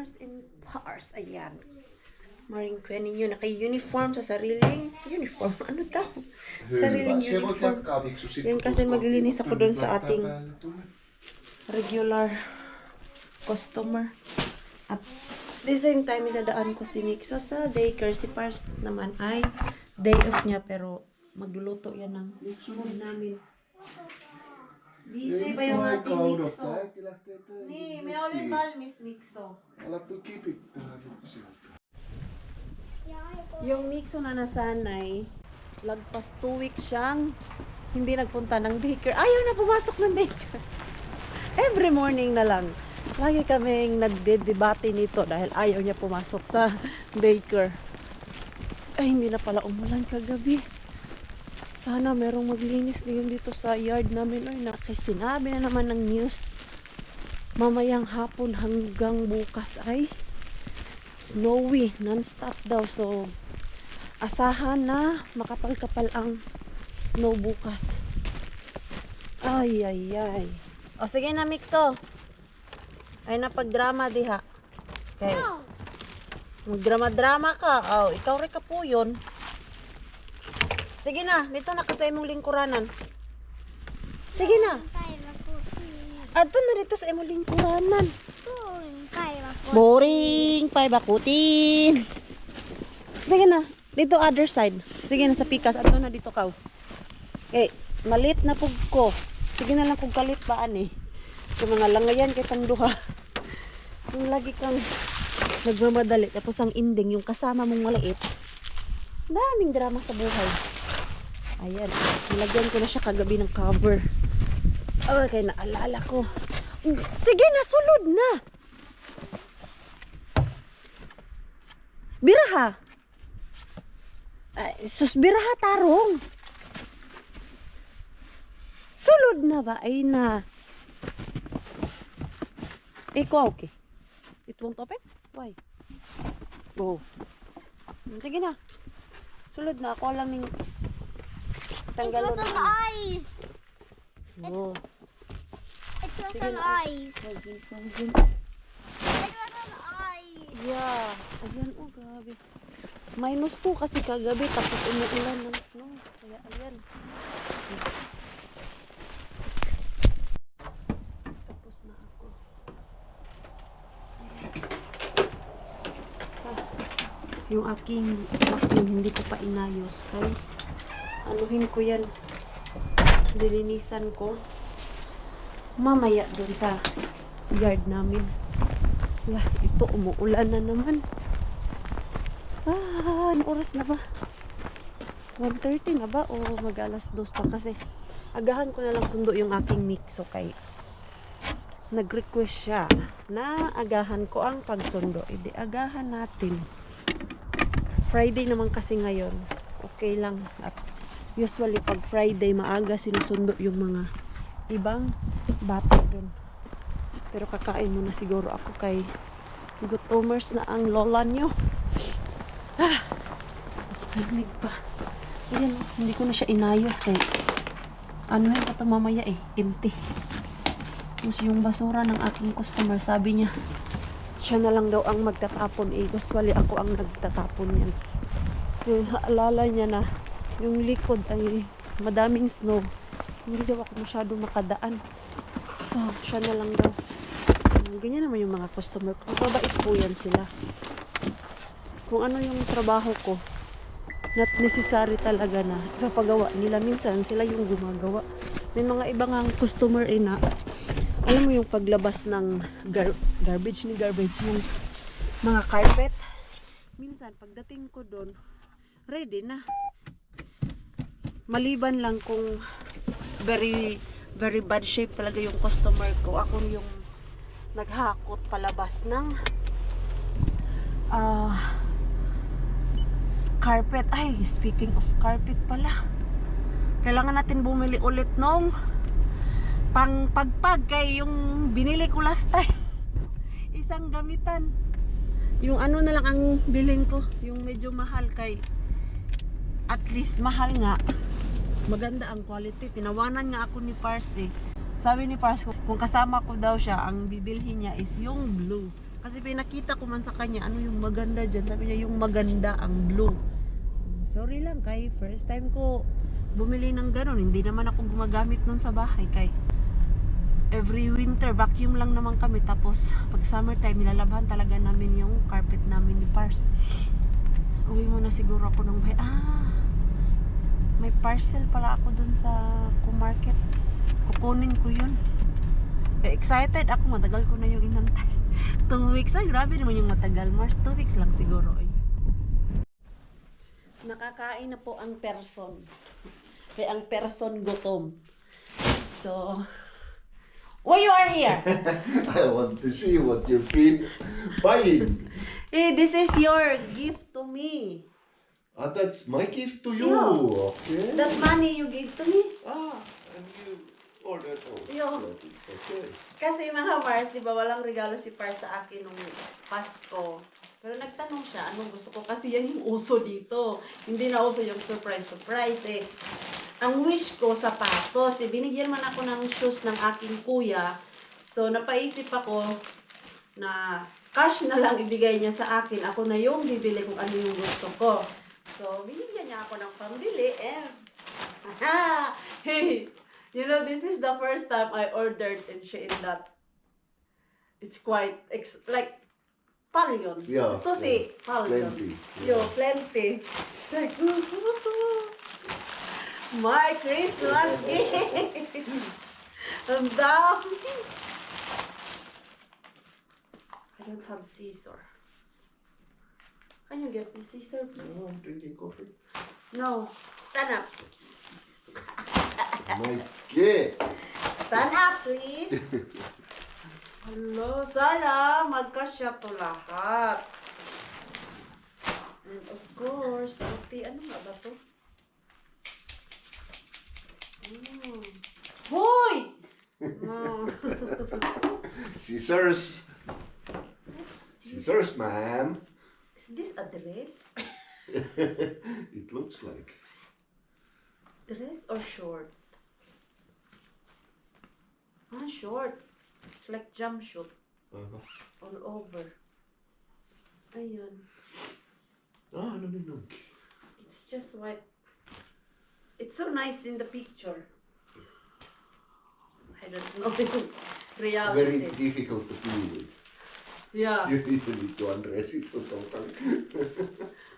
Mars and Pars. Ayan. Maring Queen ninyo. Naka-uniform sa sariling uniform. Ano daw? Sariling uniform. Yan kasi maglilinis ako doon sa ating regular customer. At the same time, idadaan ko si Mixo sa daycare. Si Pars naman ay day off niya pero magluluto yan ng food namin. Busy pa yung ating Mixo. Ni, may ulit Miss Mixo. Yung Mixo na nasanay, lagpas 2 weeks siyang hindi nagpunta ng daycare. Ayaw na pumasok ng daycare. Every morning na lang. Lagi kaming nagdedebate nito dahil ayaw niya pumasok sa daycare. Ay, hindi na pala umulan kagabi. Sana merong maglinis ngayon dito sa yard namin. Ay, nakisinabi na naman ng news. Mamayang hapon hanggang bukas ay snowy, non-stop daw. So, asahan na makapal-kapal ang snow bukas. Ay, ay, ay. O, sige na, Mixo. Ay, napag-drama diha. Okay. Mag-drama-drama ka. Oh, ikaw rin ka po yun. Sige na, dito na kasi imong lingkuranan. Sige na. Ato na dito sa imong lingkuranan. Boring, pay bakutin. Sige na, dito other side. Sige na sa pikas, ato na dito ka. Okay, malit na pug ko. Sige na lang kung kalit baan eh. Yung mga langayan kay tanduha. Yung lagi kang nagmamadali tapos ang ending yung kasama mong maliit. Daming drama sa buhay. Ayan, nilagyan ko na siya kagabi ng cover. Oh, kaya naalala ko. Sige na, sulod na. Biraha. Ay, sus, biraha tarong. Sulod na ba? Ay na. Ikaw, okay. It won't open? Why? Go. Sige na. Sulod na. Ako lang ning tanggalon. It was an ice. Oh. It was an ice. Frozen, frozen. It was an ice. Yeah. Ayan, oh, grabe. -2 kasi kagabi tapos umuulan ng snow. Kaya ayan. Tapos na ako. Yung aking vacuum hindi ko pa inayos. Kaya anuhin ko yan. Dilinisan ko. Mamaya dun sa yard namin. Wah, ito umuulan na naman. Ano oras na ba? 1:30 na ba? O mag-alas 2 pa kasi agahan ko na lang sundo yung aking Mixo kay nag-request siya na agahan ko ang pagsundo. Hindi, agahan natin. Friday naman kasi ngayon. Okay lang. At usually pag Friday maaga sinusundo yung mga ibang bata dun. Pero kakain muna siguro ako kay gutomers na ang lola nyo. Lamig pa. Ayan, hindi ko na siya inayos kay ano yun pa ito mamaya eh, empty. Tapos yung basura ng aking customer, sabi niya siya na lang daw ang magtatapon eh. Usually ako ang nagtatapon yan. Yung alala niya na yung likod ay madaming snow. Hindi daw ako masyado makadaan. So, siya na lang daw. Ganyan naman yung mga customer ko. Mabait po yan sila. Kung ano yung trabaho ko, not necessary talaga na ipapagawa nila. Minsan sila yung gumagawa. May mga ibang customer eh na alam mo yung paglabas ng garbage yung mga carpet. Minsan pagdating ko doon, ready na. Maliban lang kung very bad shape talaga yung customer ko. Ako yung naghakot palabas ng carpet. Ay, speaking of carpet pala, kailangan natin bumili ulit nung pagpag kay yung binili ko last time. Isang gamitan. Yung ano na lang ang bilhin ko, yung medyo mahal kay at least mahal nga. Maganda ang quality. Tinawanan nga ako ni Pars eh. Sabi ni Pars kung kasama ko daw siya, ang bibilhin niya is yung blue. Kasi pinakita ko man sa kanya, ano yung maganda dyan. Sabi niya, yung maganda ang blue. Sorry lang, kay first time ko bumili ng ganon. Hindi naman ako gumagamit nun sa bahay. Kay every winter, vacuum lang naman kami. Tapos, pag summertime, nilalabhan talaga namin yung carpet namin ni Pars. Uwi muna siguro ako ng bahay. May parcel pala ako dun sa market. Kukunin ko yun. Excited ako, matagal ko na yung inantay. 2 weeks, ay grabe naman yung matagal. Mars, 2 weeks lang siguro. Ay. Nakakain na po ang person. Kaya ang person gutom. So, why you are here? I want to see what you've been buying. Hey, this is your gift to me. That's my gift to you. Yeah. Okay. That money you gave to me. And you ordered all. Yeah. It's okay. Kasi mga Mars, di ba, walang regalo si Pars sa akin nung Pasko. Pero nagtanong siya, anong gusto ko? Kasi yan yung uso dito. Hindi na uso yung surprise eh. Ang wish ko, sapatos. Binigyan man ako ng shoes ng aking kuya. So, napaisip ako na cash na lang ibigay niya sa akin. Ako na yung bibili kung ano yung gusto ko. So, binigyan niya ako ng pambili and hey, you know, this is the first time I ordered in Shein that it's quite like palyon. Yeah, To say palyon. Plenty. Yo, plenty. It's like, my Christmas gift. Ang dami. I don't have scissor. Can you get me scissor, please? Oh, I'm drinking coffee. No. Stand up. My kid. Stand up, please. Hello, sana magkasya to lahat. And of course, puti. Ano nga ba to? Hoy! No. Scissors. Scissors, ma'am. Is this a dress? It looks like. Dress or short? Short. It's like jumpsuit all over. Ayun. No. It's just white. It's so nice in the picture. I don't know in reality. Very difficult to deal with. Yeah. You need to undress it totally.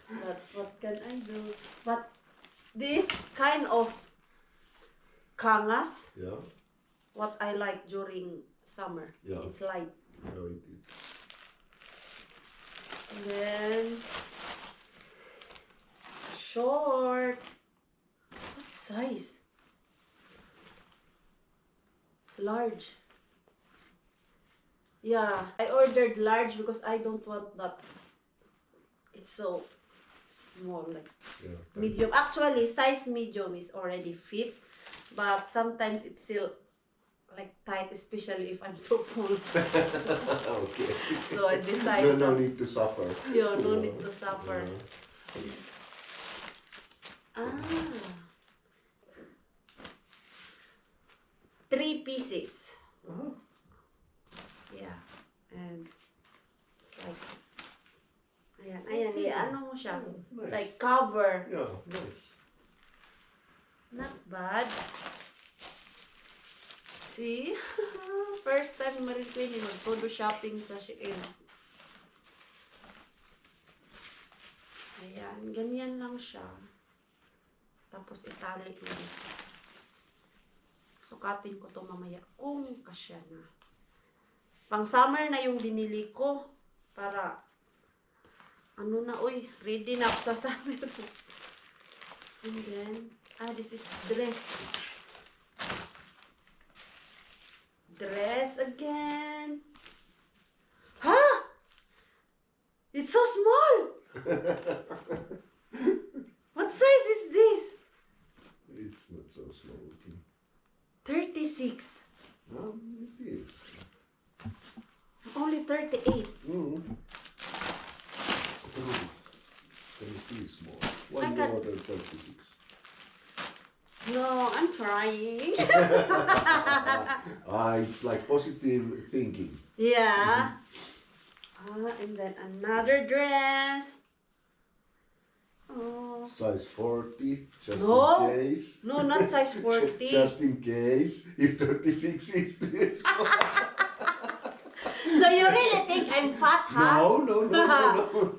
But what can I do? But this kind of kangas, Yeah. what I like during summer. Yeah. It's light. No, it is. And then short. What size? Large. Yeah, I ordered large because I don't want that. It's so small, like Yeah. medium. Actually, size medium is already fit, but sometimes it's still like tight, especially if I'm so full. Okay. So I decided No need to suffer. Yeah, no need to suffer. Yeah. 3 pieces. Uh-huh. Yeah. And it's like, ayan, ano mo siya? Nice. Like cover. Yeah, nice. Not bad. See? First time Maripini mag-photo shopping sa Shein. Ayan, ganyan lang siya. Tapos itali mo. Sukatin ko to mamaya kung kasya na. Pang summer na yung binili ko para ano na, uy, ready na ako sa summer. And then, this is dress. Dress again. Ha? It's so small. What size is this? It's not so small looking. 36. No, it is. Only 38. Mm. Can it be small? Why I you got- order 36? No, I'm trying. It's like positive thinking. Yeah. And then another dress. Oh. Size 40, just No. in case. No, not size 40. Just in case, if 36 is this. So you really think I'm fat, huh? No.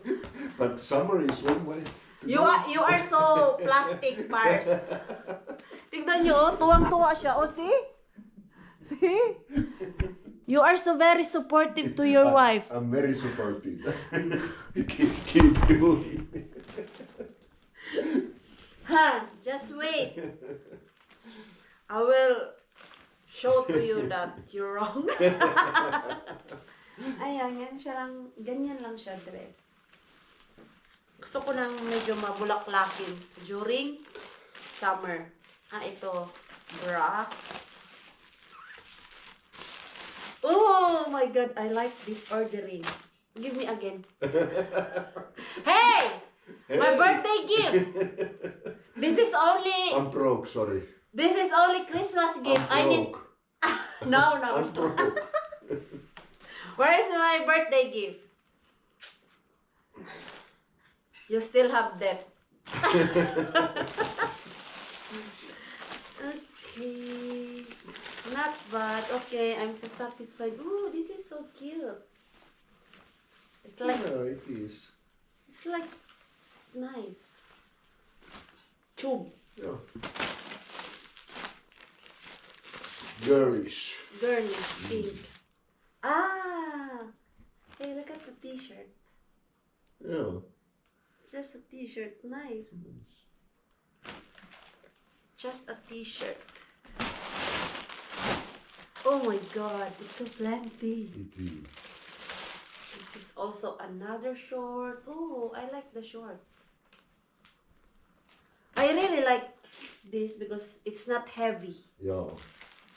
But summer is one way. to You go. are so plastic, Pars. Tignan nyo, oh, tuwang-tuwa siya. Oh, see? See? You are so very supportive to your wife. I'm very supportive. keep doing. Ha, just wait. I will show to you that you're wrong. Ayan, ganyan lang siya dress. Gusto ko ng medyo mabulaklakin during summer. Ito, bra. Oh my God, I like this ordering. Give me again. Hey! My birthday gift! This is only... I'm broke, sorry. This is only Christmas gift. I I'm need... broke. No. I'm broke. Where is my birthday gift? You still have debt. Okay. Not bad. Okay, I'm so satisfied. Ooh, this is so cute. It's like... Yeah, it is. It's like... Nice. Tube. Yeah. Girlish. Girly. Pink. Ah! Hey, look at the t-shirt. Yeah. It's just a t-shirt. Nice. Just a t-shirt. Oh my God, it's so plenty. It is. This is also another short. Oh, I like the short. I really like this because it's not heavy, Yeah.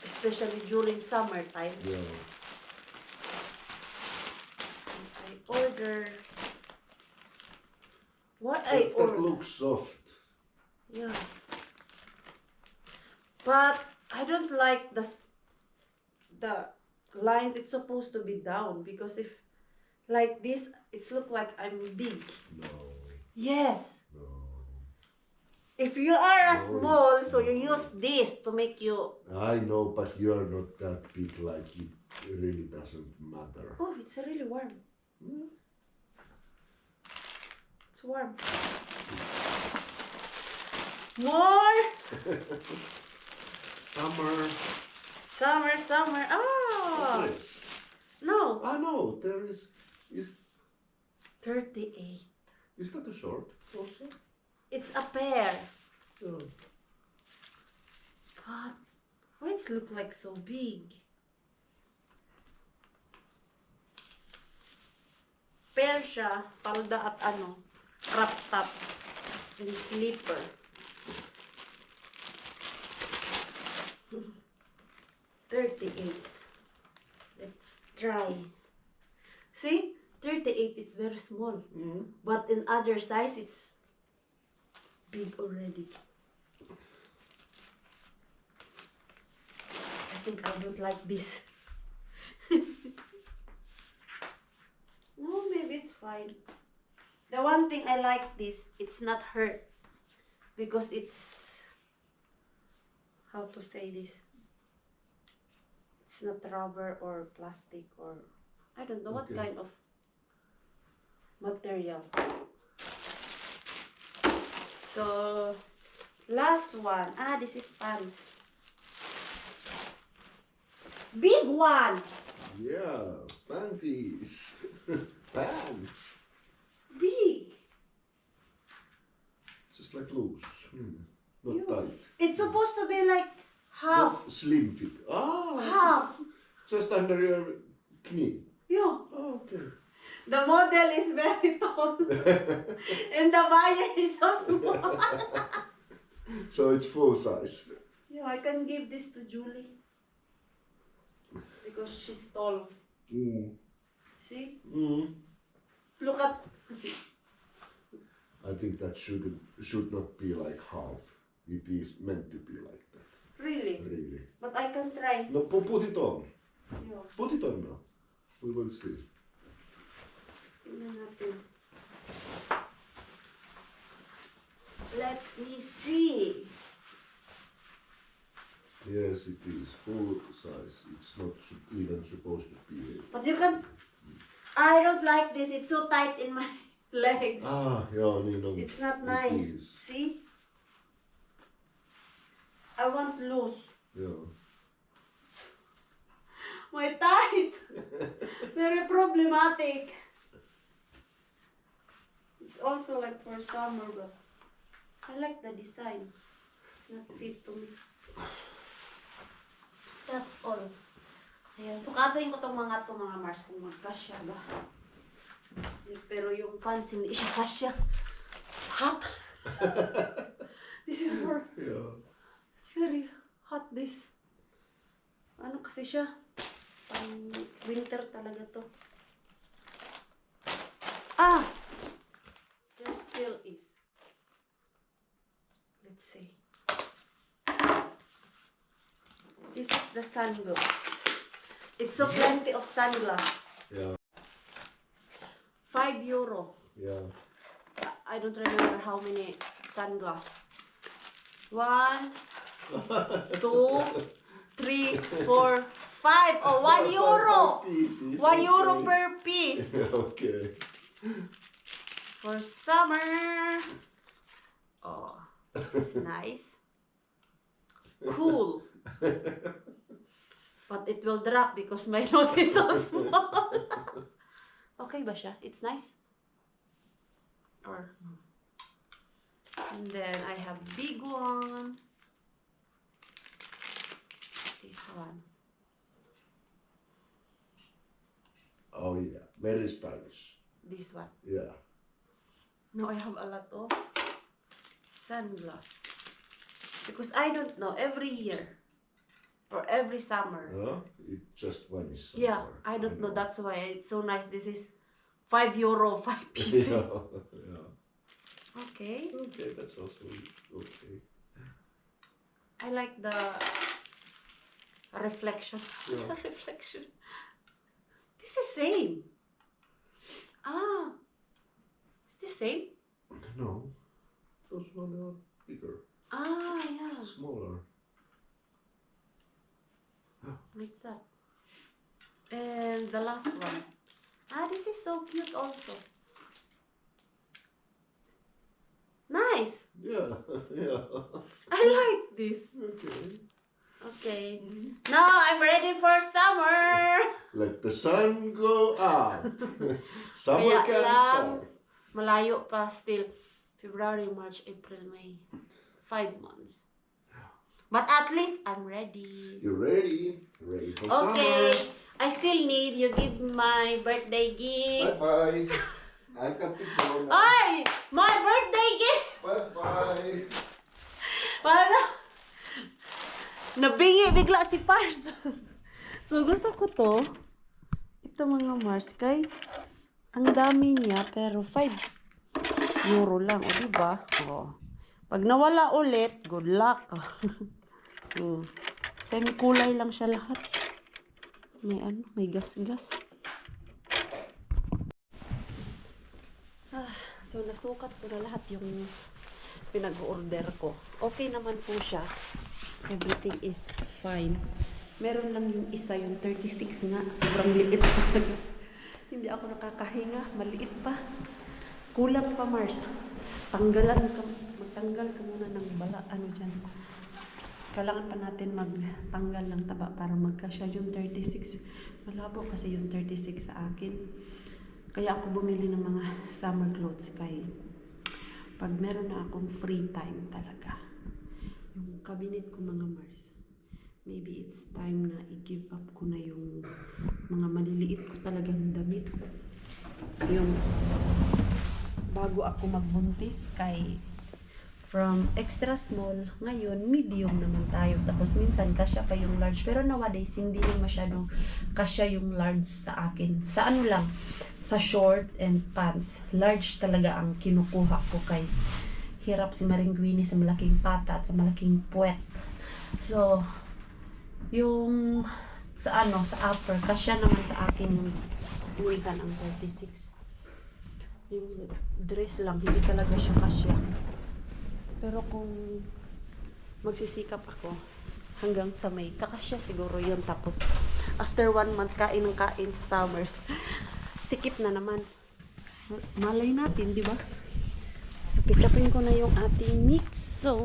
especially during summertime. Yeah. I order. What I That order? looks soft. Yeah. But I don't like the lines. It's supposed to be down because if like this, it's look like I'm big. No. Yes. No. If you are a No, small, it's so you not. use this to make you. I know, but you are not that big, like it really doesn't matter. Oh, it's really warm. It's warm. More. Summer. Summer. Oh. Yes. No. I know, there is 38. is that a short also? It's a pair. Yeah. But why it look like so big? Pair siya, palda at crop top and slipper. $38. Let's try. See? 38 is very small. But in other size, it's big already. I think I don't like this. No, maybe it's fine. The one thing I like this, it's not hurt. Because it's, how to say this? It's not rubber or plastic or, I don't know what Okay. kind of material. So, last one. This is pants. Big one! Yeah, panties. Pants. It's big. Just like loose. Not You- tight. It's supposed to be like half. Not slim fit. Half. Just under your knee. Yeah. Oh, okay. The model is very tall. And the buyer is so small. So it's full size. Yeah, I can give this to Julie. Because she's tall. See? Look at... I think that should not be like half. It is meant to be like that. Really? Really. But I can try. No, put it on. Yeah. Put it on now. We will see. Tingnan natin. Let me see. Yes, it is full size. It's not even supposed to be. But you can... I don't like this. It's so tight in my legs. Ja, niin on. It's not It nice. is. See? I want loose. Yeah. My tight. Very problematic. It's also like for summer, but I like the design. It's not fit to me. That's all. Ayan, sukatin ko tong mga Mars kung magkasya ba. Pero yung pants hindi siya kasya. It's hot. This is for... Yeah. It's very hot this. Ano kasi siya? Pang winter talaga to. Ah! There still is. Let's see. This is the sunglass. It's so plenty of sunglass. Yeah. €5. Yeah. I don't remember how many sunglass. 1, 2, 3, 4, 5. Oh, €1. Pieces. €1 okay. per piece. Okay. For summer. Oh, this is nice. Cool. But it will drop because my nose is so small. Okay ba siya? It's nice? Or... And then I have big one. This one. Oh yeah, very stylish. This one. Yeah. No, I have a lot of sunglasses. Because I don't know, every year or every summer. Huh? It just vanished. Yeah, somewhere. I don't know. That's why it's so nice. This is €5, 5 pieces. Yeah. Okay. Okay, that's also okay. I like the reflection. What's Yeah. the reflection? This is same. Ah. Is this same? No, those one are bigger, Ah, yeah. smaller. Like that. And the last one. Ah, this is so cute also. Nice. Yeah, yeah. I like this. Okay. Okay. Now I'm ready for summer. Let the sun go up. Summer Kaya can lang, start. malayo pa still. February, March, April, May. 5 months. But at least I'm ready. You ready? Ready for Okay. summer? I still need you give my birthday gift. Bye bye. I got to go now. Ay! My birthday gift! Bye bye. Para nabingi bigla si Pars. So gusto ko to. Ito mga Mars kay ang dami niya pero €5 lang, o diba? Oh. Pag nawala ulit, good luck. Same kulay lang siya lahat. May ano, may gas-gas. So nasukat ko na lahat yung pinag-order ko. Okay naman po siya. Everything is fine. Meron lang yung isa, yung 36 nga. Sobrang liit pa. Hindi ako nakakahinga. Maliit pa. Kulang pa, Mars. Magtanggal ka muna ng bala. Ano dyan? Kailangan pa natin magtanggal ng taba para magkasya yung 36. Malabo kasi yung 36 sa akin. Kaya ako bumili ng mga summer clothes kay pag meron na akong free time talaga. Yung cabinet ko mga Mars, maybe it's time na i-give up ko na yung mga maliliit ko talagang damit. Yung bago ako magbuntis kay from extra small, ngayon medium naman tayo. Tapos minsan kasya pa yung large. Pero nowadays hindi rin masyadong kasya yung large sa akin. Sa ano lang, sa short and pants. Large talaga ang kinukuha ko kay hirap si Maringguini sa malaking pata at sa malaking puwet. So, yung sa ano, sa upper, kasya naman sa akin yung minsan ang 36. Yung dress lang, hindi talaga siya kasya. Pero kung magsisikap ako hanggang sa May, kakasya siguro yun. Tapos, after 1 month, kain ng kain sa summer. Sikip na naman. Malay natin, di ba? So, pick upin ko na yung ating mix. So,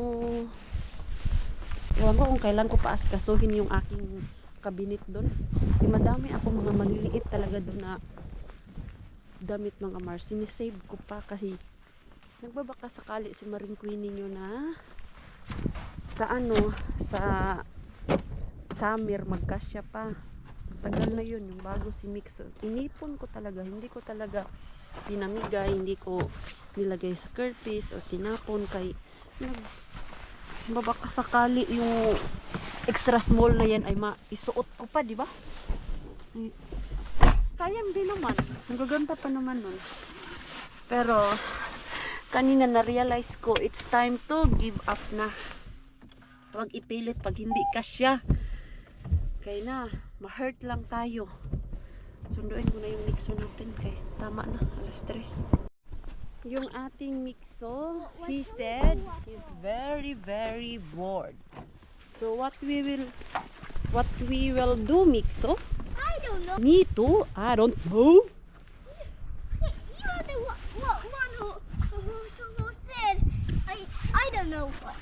ewan ko kung kailan ko paaskasuhin yung aking cabinet doon. Madami ako mga maliliit talaga doon na damit mga Mars. Sinisave ko pa kasi nagbabaka sakali si Maring Queenie nyo na sa summer magkasya pa. Tagal na yun yung bago si Mixo. Inipon ko talaga. Hindi ko talaga pinamigay. Hindi ko nilagay sa curtis o tinapon kay nagbabaka sakali yung extra small na yan ay maisuot ko pa, di ba? Sayang din naman. Nagaganda pa naman nun. Pero, kanina na-realize ko, it's time to give up na. Huwag ipilit pag hindi kasya. Kaya na, ma-hurt lang tayo. Sunduin ko na yung mixo natin. Kaya tama na, alas 3. Yung ating mixo, he said, he's very, very bored. So, what we will do, mixo? I don't know. Me too. I don't know. You are the one who said I don't know what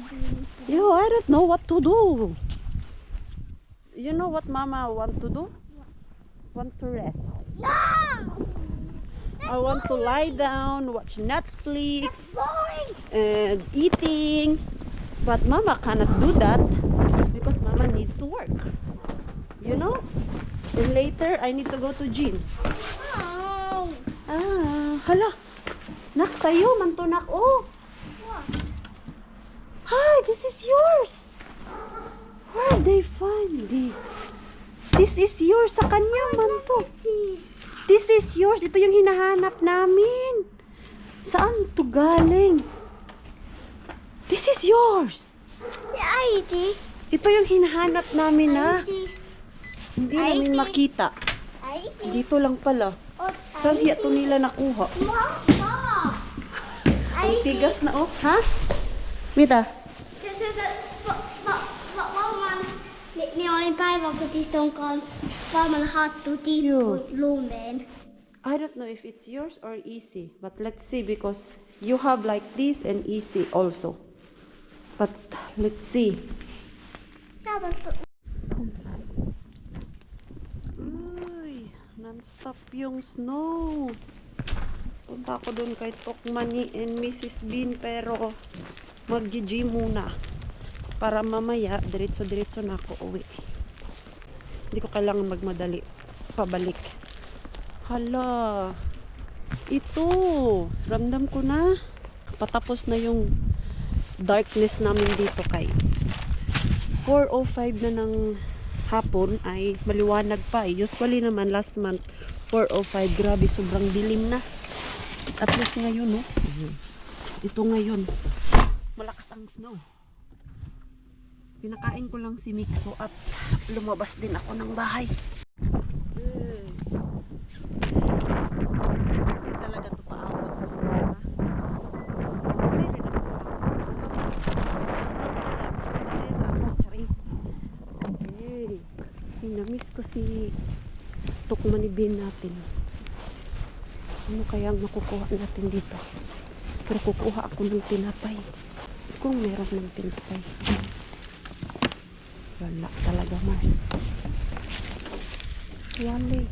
do you need to do? Yo, I don't know what to do. You know what Mama want to do? Want to rest. No! I want to lie down, watch Netflix, Boring! and eating. But Mama cannot do that because Mama need to work. You know? And later, I need to go to gym. Oh! Hala. Nak, sa'yo, mantunak. Oh. What? Hi, this is yours. Where they find this? This is yours sa kanya, manto. See. This is yours. Ito yung hinahanap namin. Saan to galing? This is yours. Yeah, Ito yung hinahanap namin na hindi Ay, namin di. makita. Dito lang pala. Saan hiya to nila nakuha? Mama! Ang tigas na oh. Ha? Mitä? Ni olin päiväkotiston kanssa Palman hattu Joo. tippui lumeen. I don't know if it's yours or easy, but let's see because you have like this and easy also. But let's see. Uy, non-stop yung snow. Punta ako doon kay Tokmani and Mrs. Bean pero mag-gym muna. Para mamaya, diretso-diretso na ako uwi. Hindi ko kailangan magmadali. Pabalik. Hala. Ito. Ramdam ko na. Patapos na yung darkness namin dito kay 4:05 na ng hapon ay maliwanag pa. Usually naman last month 4:05. Grabe, sobrang dilim na. At least ngayon, no? Ito ngayon. Malakas ang snow. Pinakain ko lang si Mixo at lumabas din ako ng bahay. Hindi talaga ito paabot sa snow, ha? Meron ako. Snow pa lang. Malera ako, charing. Hey, namiss ko si Tukmanibin natin. Ano kayang makukuha natin dito? Pero kukuha ako ng tinapay. Kung meron ng tinapay. Wala talaga, Mars. Wali.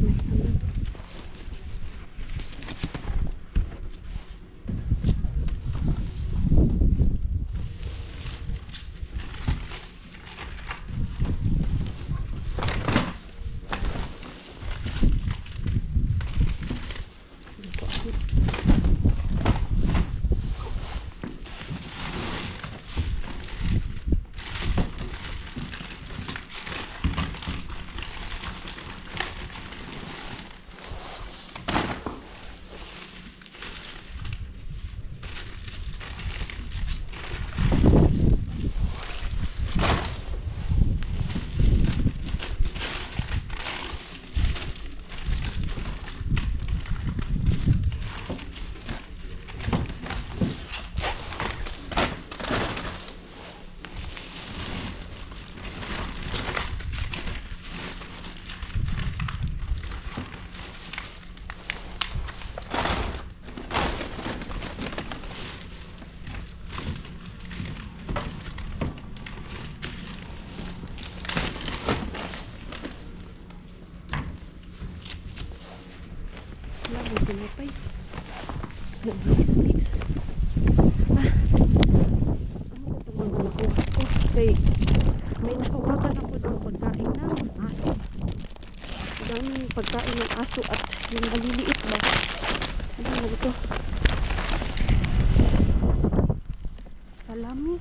May ano. Dito ako. Mix. Ah. Ano ko itong mga nakuha ko? Kay, may nakuhakan ako ng pagkain ng aso. Daming pagkain ng aso at yung maliliit ba? Ano na ito? Salami.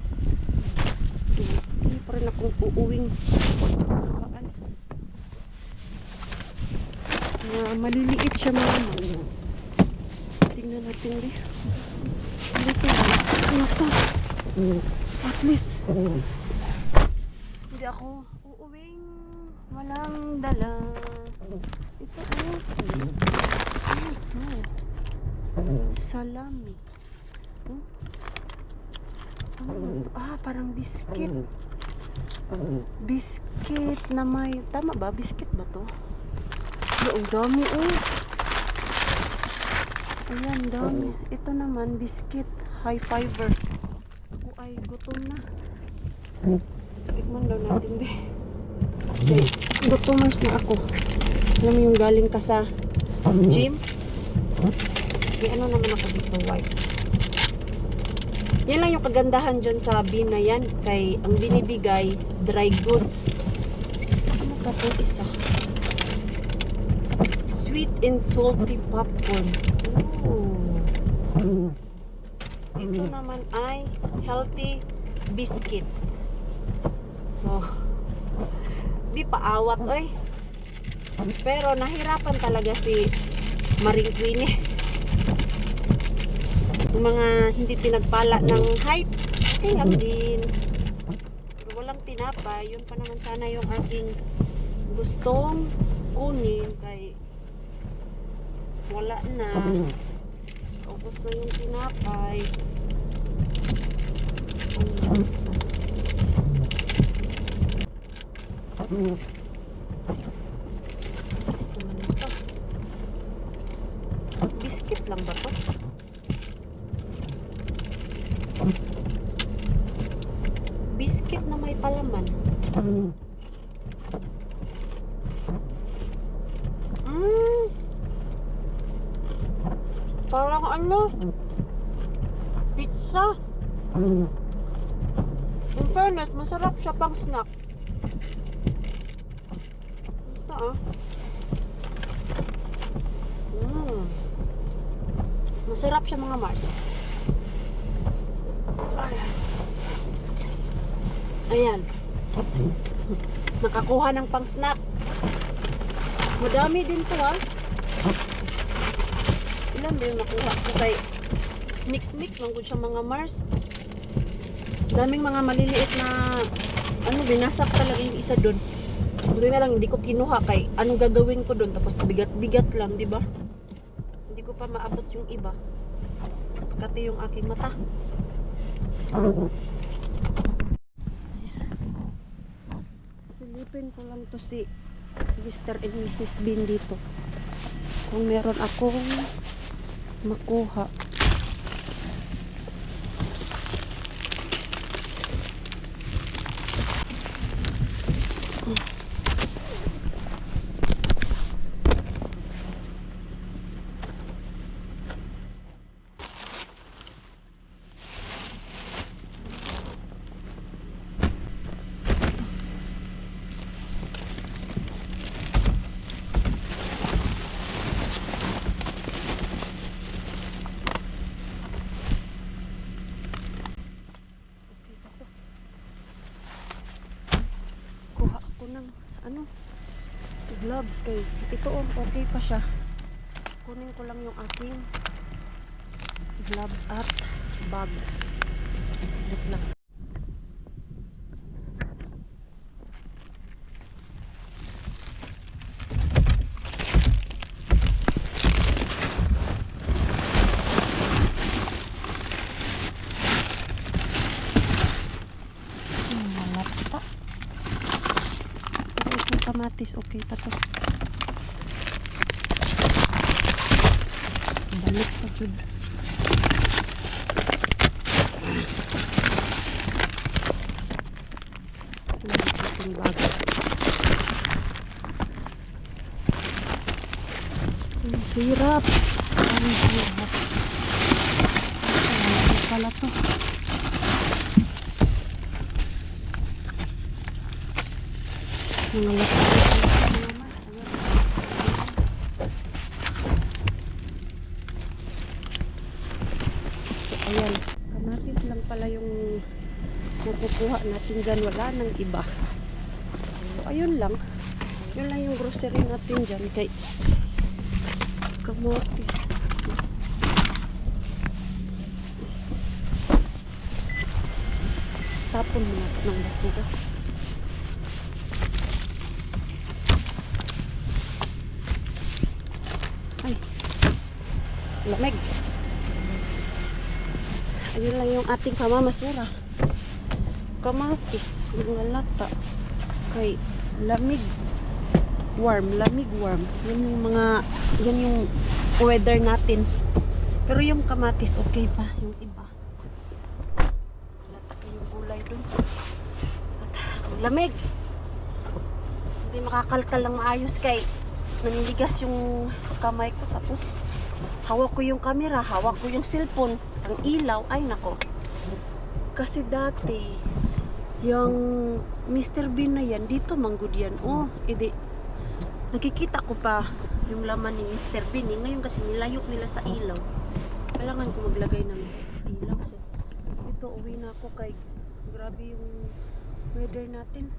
Hindi pa rin akong uuwing paan. Maliliit siya mga mas. Tingnan natin din. Salito. Ano ito? At least hindi ako uuwing walang dala. Ito salami. Parang biscuit. Biscuit na may, tama ba? Biscuit ba to? Ang dami ayan, dami. Ito naman biscuit, high fiber. Ako ay gutom na. Tikman daw natin be. Okay, gutomers na ako. Alam mo yung galing ka sa gym? May ano naman ako dito, wipes. Yan lang yung kagandahan dyan sa bin na yan. Kay ang binibigay, dry goods. Ano ka po isa? Sweet and salty popcorn. Ooh. Ito naman ay healthy biscuit. So, di paawat oy. Pero nahirapan talaga si Maring Queenie. Yung mga hindi pinagpala ng height, okay lang din. Pero walang tinapay, yun pa naman sana yung aking gustong kunin kay wala na. Ubos na yung tinapay. Yes naman ito. Biscuit lang ba to? Biscuit na may palaman. Parang ano? Pizza. In fairness, masarap siya pang snack. Ito Masarap siya mga Mars. Ayan. Nakakuha ng pang snack. Madami din to Ilan ba yung nakuha ko kay mix lang siya mga Mars. Daming mga maliliit na binasak talaga yung isa doon. Buti na lang hindi ko kinuha kay anong gagawin ko doon tapos bigat lang, di ba? Hindi ko pa maabot yung iba. Kati yung aking mata. Silipin ko lang to si Mr. and Mrs. Bean dito. Kung meron akong makuha. Gloves kay ito okay pa siya. Kunin ko lang yung aking gloves at bag. Wait lang. Malapta. Kamatis, okay pa to. Balik pa jud. Ang hirap. Ang hirap. pala to. Mga ayan, kamatis lang pala yung makukuha natin dyan. Wala nang iba. So, ayun lang. Yun lang yung grocery natin dyan. Kay kamatis. Tapon mo natin ng basura. Ay, lamig. Ayun lang yung ating pamamasura. Kamatis, mga lata. Kay lamig. Warm, lamig warm. Yan yung mga, yan yung weather natin. Pero yung kamatis, okay pa. Yung iba. Lata yung gulay dun. At ang lamig. Hindi makakalkal lang maayos kay naniligas yung kamay ko. Tapos hawak ko yung camera, hawak ko yung cellphone, ang ilaw, ay nako. Kasi dati yung Mr. Bean na yan, dito manggod yan. Oh, edi nakikita ko pa yung laman ni Mr. Bean. Ngayon kasi nilayok nila sa ilaw. Kailangan ko maglagay ng ilaw. So, ito uwi na ako kay grabe yung weather natin.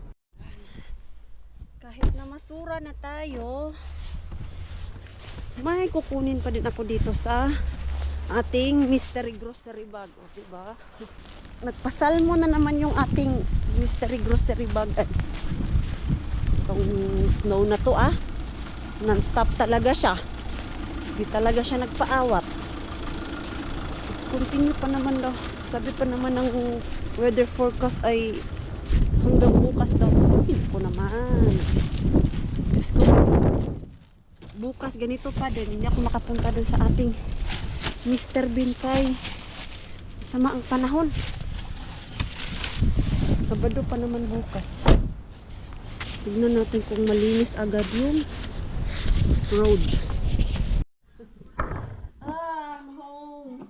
Kahit na masura na tayo, may kukunin pa din ako dito sa ating mystery grocery bag, o, diba? Nagpasalmo na naman yung ating mystery grocery bag. Itong snow na to, non-stop talaga siya. Hindi talaga siya nagpaawat. Continue pa naman daw. Sabi pa naman ng weather forecast ay hanggang bukas daw. Hindi ko naman. Diyos ko. Bukas ganito pa din. Hindi ako makapunta dun sa ating Mr. Bean kay sama ang panahon. Sabado pa naman bukas. Tignan natin kung malinis agad yung road. I'm home.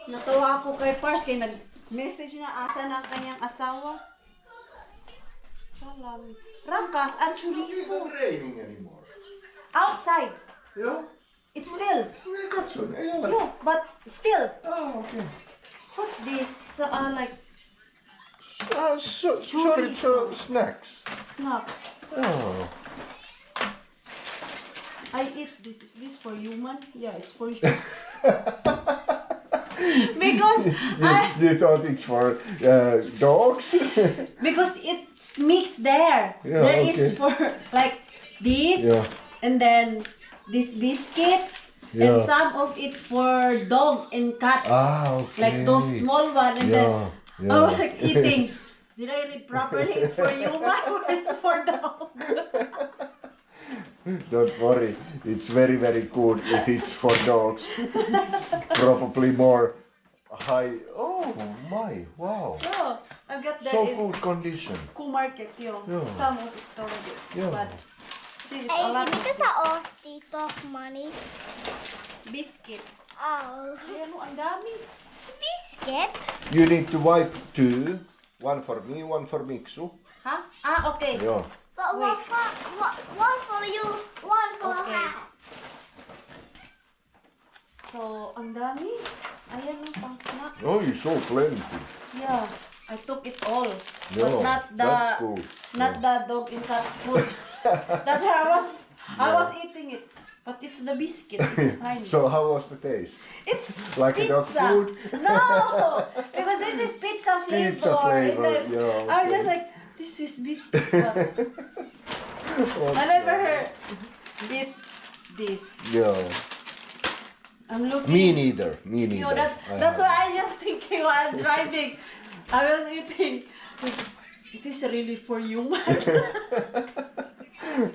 Natawa ako kay Pars kay nag-message na asa na ang kanyang asawa. Salam. Rangkas at chorizo. It's not raining anymore. Outside. Yeah? It's still. We got some. Yeah, like, No, but still. oh, okay. What's this? Like Chorizo snacks. snacks. Oh. I eat this. Is this for human? Yeah, it's for you. Because You thought it's for dogs? because it's mixed there. Yeah, There is okay. for like this, Yeah. and then this biscuit, Yeah. and some of it's for dog and cats. Ah, okay. Like those small one, and then Yeah, I was yeah. like eating. Did I read properly? It's for human or it's for dog? Don't worry, it's very, very good if it's for dogs. Probably more high. Oh my, wow. Oh, I've got that So in good condition. Cool Market, yung Yeah. some of it's already. Yeah. But see, it's Ay, a lot dito of sa Ostito, manis. biscuit. Oh. Ayan o, ang dami. Biscuit? You need to wipe two. One for me, one for Miksu. Ha? Ah, okay. Yeah. But Wait. one for you, one for Okay. her. So, ang dami. Ayan o, pang snacks. Oh, you so plenty. Yeah, I took it all. But Yeah, not the that's good. not the dog in cat food. That's how I was eating it. But it's the biscuit. It's fine. So how was the taste? It's Like a pizza. dog food? No, because this is pizza flavor. Pizza flavor, And then yeah, I'm okay. just like, this is biscuit. But Okay. I never did this. Yeah. I'm looking. Me neither. Me You neither. know, that's why I just thinking while driving. I was eating. It is really for human.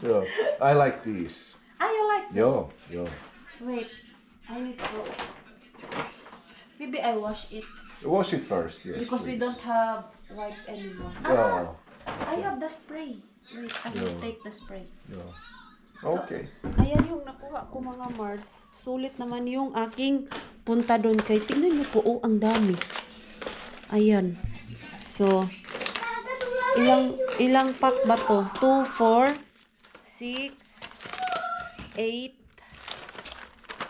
Yeah. I like these. You like this? Yeah. Yeah. Wait, I need to. Maybe I wash it Wash it first, yes. because we please. don't have wipe anymore. Yeah. I have the spray. Wait, I will Yeah. take the spray. Yeah. Okay. Ayan yung nakuha ko mga Mars. Sulit naman yung aking punta doon kay tingnan niyo po, oh, ang dami. Ayan. So, ilang pack ba to? 2, 4, 6, 8,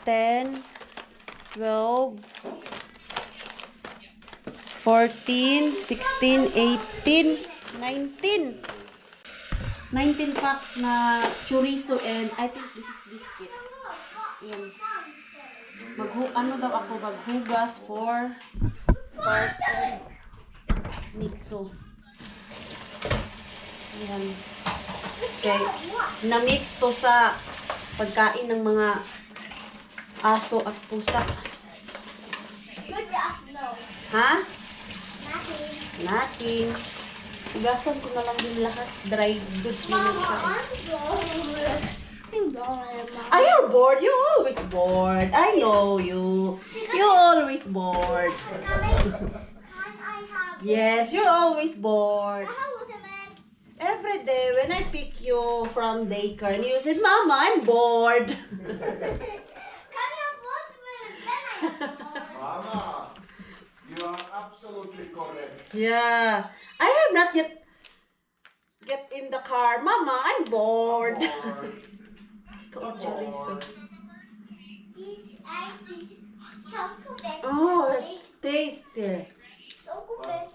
10, 12, 14, 16, 18, 19. 19 packs na chorizo and I think this is biscuit. Ayan. Ano daw ako? Maghugas for Pars and mixo. Ayan. Okay. Na-mix to sa pagkain ng mga aso at pusa. Good job. No. Ha? Nothing. Nothing. Igasan ko na lang din lahat. Dry goods na Mama, nagkain. I'm bored. Are you bored? You always bored. I know you. You always bored. I have. Yes, you're always bored. I have watermelon. Every day when I pick you from daycare and you said, Mama, I'm bored. Can you have watermelon? Then I have bored. Mama, you are absolutely correct. Yeah. I have not yet get in the car. Mama, I'm bored. Oh, chorizo. This egg is so good. Oh, it's tasty. So good.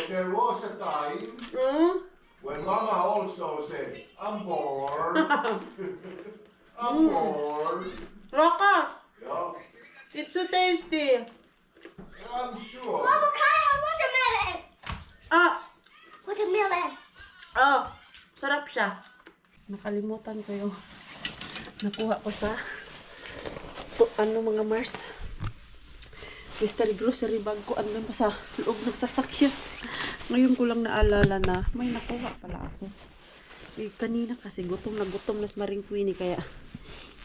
There was a time Mm? when Mama also said, I'm bored. I'm bored. Raka, Yeah, it's so tasty. I'm sure. Mama, can I have watermelon? Ah, Watermelon. sarap siya. Nakalimutan ko yung nakuha ko sa mga Mars. Mystery grocery bag ko andun pa sa loob ng sasakyan. Ngayon ko lang naalala na may nakuha pala ako. Kanina kasi gutom na si Maring Queenie kaya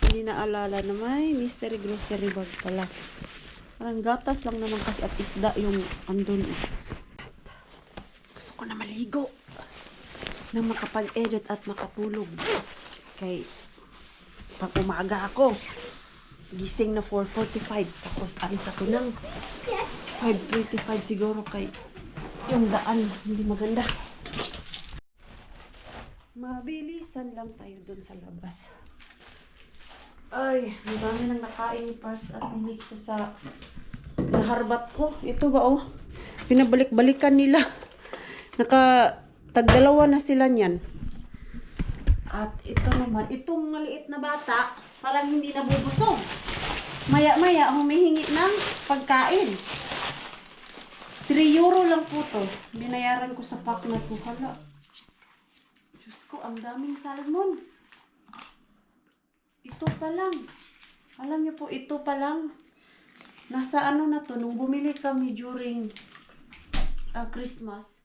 hindi naalala na may mystery grocery bag pala. Parang gatas lang naman kasi at isda yung andun. Gusto ko na maligo nang makapag-edit at makatulog. Kay pag umaga ako, gising na 4:45. Tapos alis ako ng 5:25 siguro kay yung daan hindi maganda. Mabilisan lang tayo dun sa labas. Ay, ang dami nang nakain ni Pars at ni Mixo sa naharbat ko. Ito ba oh? Pinabalik-balikan nila. Tagdalawa na sila niyan. At ito naman, itong maliit na bata, parang hindi nabubusog. Maya-maya, humihingi ng pagkain. 3 euro lang po to. Binayaran ko sa pack na to. Hala. Diyos ko, ang daming salmon. Ito pa lang. Alam niyo po, ito pa lang. Nasa ano na to, nung bumili kami during Christmas.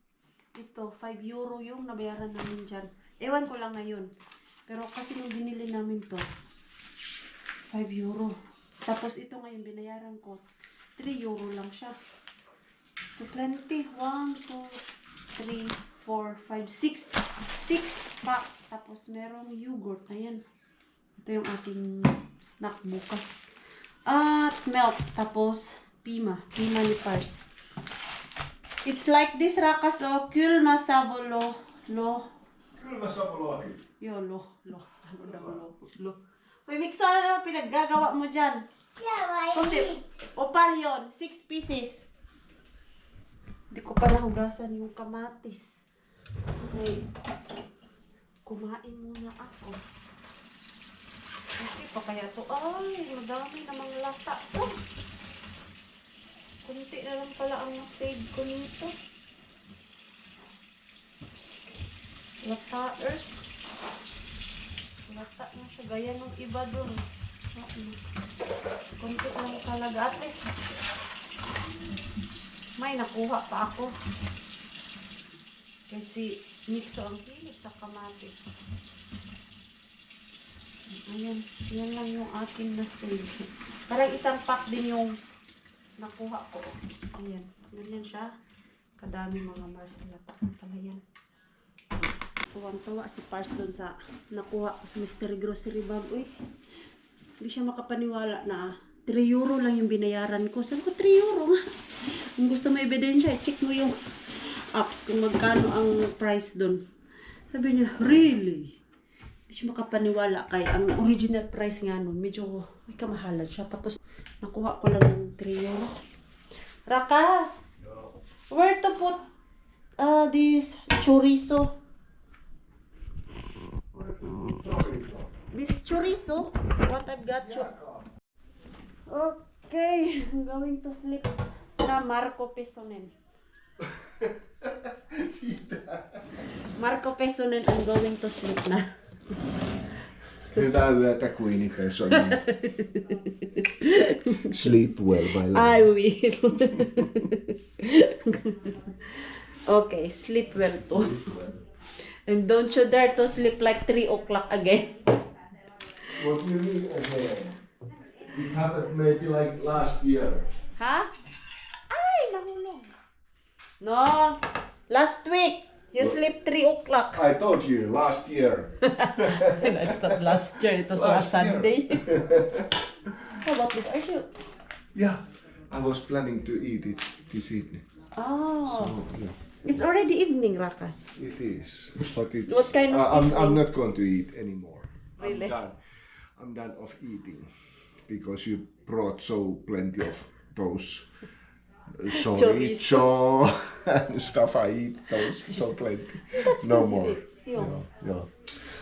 Ito, 5 euro yung nabayaran namin dyan. Ewan ko lang ngayon. Pero kasi nung binili namin to, 5 euro. Tapos ito ngayon, binayaran ko, 3 euro lang siya. So, plenty. 1, 2, 3, 4, 5, 6. 6 pack. Tapos merong yogurt. Ayan. Ito yung aking snack bukas. At milk. Tapos, pima. Pima ni Pars. It's like this, Rakas, oh. Kylmä savolo. Kyllä sä mulla Yo, lo. Ano daw, lo. Uy, Mixo, ano pinaggagawa mo dyan? Yeah, why? Kasi, opal yun. 6 pieces. Hindi ko pa nahugasan yung kamatis. Okay. Kumain muna ako. Okay pa kaya to? Ay, madami namang lata. Oh. Kunti na lang pala ang save ko nito. Lataers. Lata na siya. Gaya ng iba dun. Kunti lang talaga. At least, may nakuha pa ako. Kasi, Mixo ang hilig sa kamatis. Ayan. Yan lang yung akin na save. Parang isang pack din yung nakuha ko. Ayan. Ganyan siya. Kadami mga Mars na lata. Pala yan. Tuwang-tuwa si Pars doon sa nakuha ko sa mystery grocery bag. Uy. Hindi siya makapaniwala na 3 euro lang yung binayaran ko. Sabi ko, 3 euro nga. Kung gusto mo ebidensya, check mo yung apps kung magkano ang price doon. Sabi niya, really? Hindi siya makapaniwala kay ang original price nga nun. Medyo may kamahalan siya. Tapos, nakuha ko lang ng 3 euro. Rakas! Where to put this chorizo? This chorizo? What I've got you. Okay, I'm going to sleep na Marco Pesonen. Marco Pesonen, I'm going to sleep na. Hyvää yötä, Queenie Pesonen. Sleep well, my love. I will. Okay, sleep well too. And don't you dare to sleep like 3 o'clock again. What do you mean again? It happened maybe like last year. Ha? Ay, nahulog. No, last week, you sleep 3 o'clock. I told you, last year. That's not last year, it was last Last year. Sunday. How about this? Are you? Yeah, I was planning to eat it this evening. Oh, So, yeah, it's already evening, Rakas. it is. But it's. What kind of I'm eating? not going to eat anymore. Really? I'm done of eating because you brought so plenty of those chorizo and stuff. I eat those so plenty. No more. Yeah. Yeah.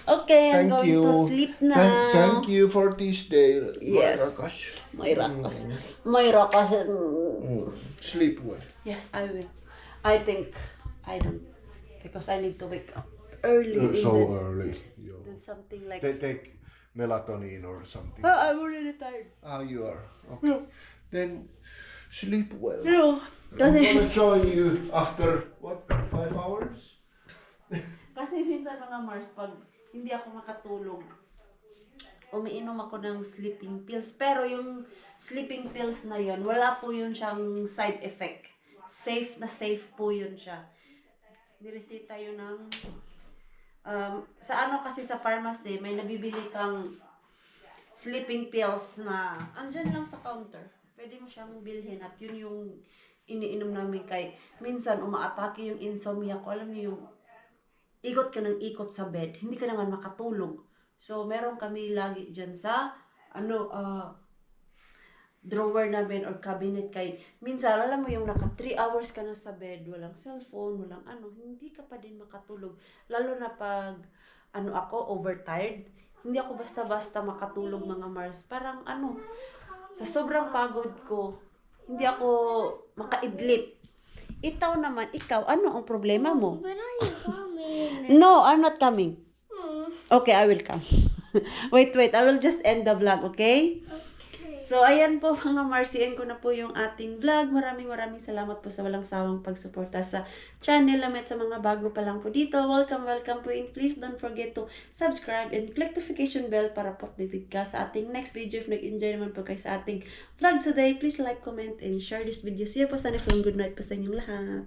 Okay, I'm Thank going you. to sleep now. Thank you for this day. Yes. Rakas. May Rakas. May Rakas. Sleep well. Yes, I will. I think I don't. Because I need to wake up early. in So the- early. Yeah. Then something like... Take melatonin or something. Oh, I'm already tired. Ah, you are. Okay. Then sleep well. No. I'm Kasi, gonna join you after what? 5 hours? kasi minsan mga Mars, pag hindi ako makatulog, umiinom ako ng sleeping pills. Pero yung sleeping pills na yun, wala po yun siyang side effect. Safe na safe po yun siya. Niresita yun ng... sa ano kasi sa pharmacy, may nabibili kang sleeping pills na andyan lang sa counter. Pwede mo siyang bilhin at yun yung iniinom namin kay minsan umaatake yung insomnia ko. Alam niyo yung ikot ka ng ikot sa bed, hindi ka naman makatulog. So meron kami lagi dyan sa drawer namin or cabinet kay minsan alam mo yung naka 3 hours ka na sa bed, walang cellphone, walang hindi ka pa din makatulog. Lalo na pag ako overtired, hindi ako basta-basta makatulog mga Mars. Parang sa sobrang pagod ko, hindi ako makaidlip. Ikaw naman, ano ang problema mo? When are you coming? No, I'm not coming. Okay, I will come. wait, I will just end the vlog, okay? So, ayan po mga Marcy, end ko na po yung ating vlog. Maraming salamat po sa walang sawang pagsuporta sa channel namin at sa mga bago pa lang po dito. Welcome po and please don't forget to subscribe and click notification bell para po updated ka sa ating next video. If nag-enjoy naman po kayo sa ating vlog today, please like, comment, and share this video. See you po sa next one. Good night po sa inyong lahat.